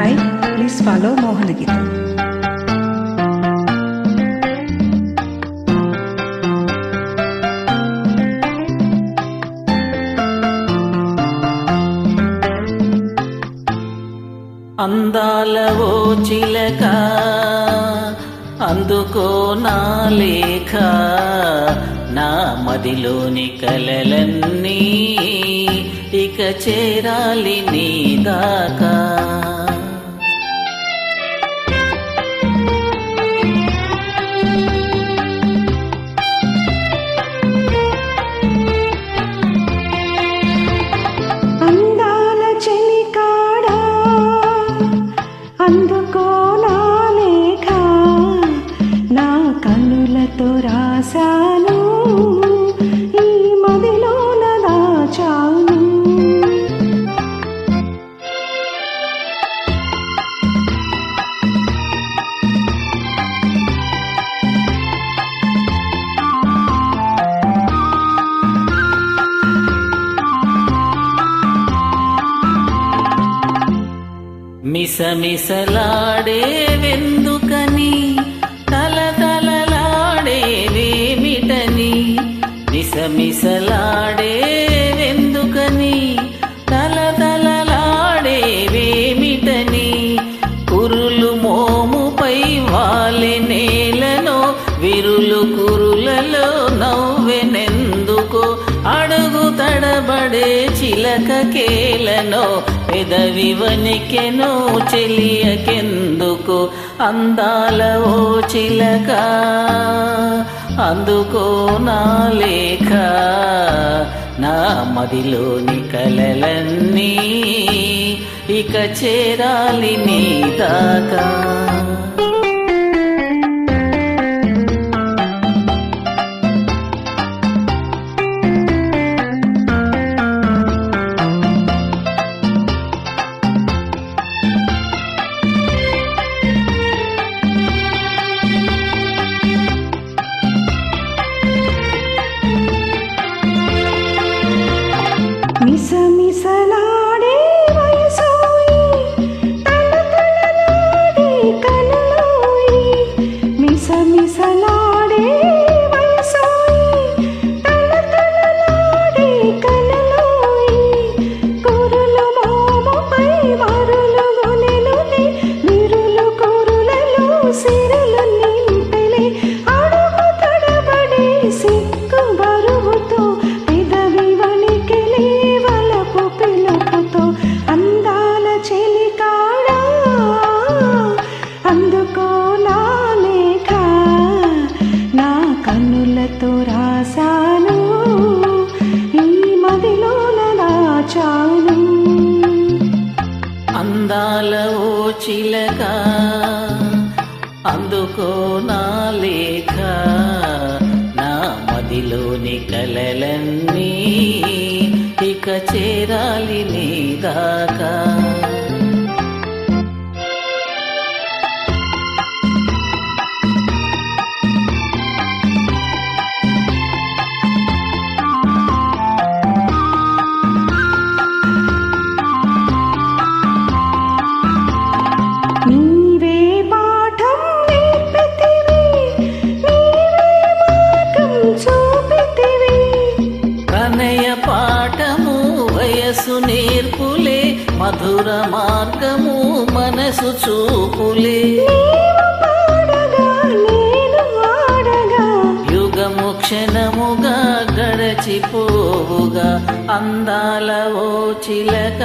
Hi, please follow Mohanagita. అందాల ఓ చిలక అందుకో నా లేఖ, నా మదిలోని కలలన్నీ ఇక చేరాలి నీ దాకా. అందుకో నా లేఖ, నా కన్నులతో రాశాను, ఈ మదిలోన దాచాను. మిసమిసలాడే వెందుకని, తలతలలాడేవేమిటని, మిసమిసలాడే వెందుకని, తలతలలాడేవేమిటని, కురులు మోముపై వాలి నేలను, విరులు కురులలో నవ్వెనెందుకో, అడుగు తడబడే చిలక కేలను, పెదవి వణికెను చెలియకెందుకు. అందాల ఓ చిలక అందుకో నా లేఖ, నా మదిలోని కలలన్నీ ఇక చేరాలి నీ దాకా. మిసమిసలాడే వయసోయి, తలతలలాడే కనులోయి, మిసమిసలాడే వయసోయి, తలతలలాడే కనులోయి, కురులు మోముపై మరులు గొనెనులే, విరులు కురులలో సిరులు నింపెలే, అడుగు తడబడే సిక్కు బరువుతో, పెదవి వణికెలే వలపు పిలుపుతో. అందాల చెలికాడా అందుకో నా లేఖ, నా కన్నులతో రాశాను, ఈ మదిలోన దాచాను. అందాల ఓ చిలక అందుకో నా లేఖ, నా మదిలోని కలలన్నీ ఇక చేరాలి నీ దాకా. నీవే పాఠం నేర్పితివి, నీవే మార్గం చూపితివి, ప్రణయ పాఠము వయసు నేర్పులే, మధుర మార్గము మనసు చూపులే, నీవు పాడగా నేను ఆడగా, యుగము క్షణముగా గడచిపోవుగా. అందాల ఓ చిలక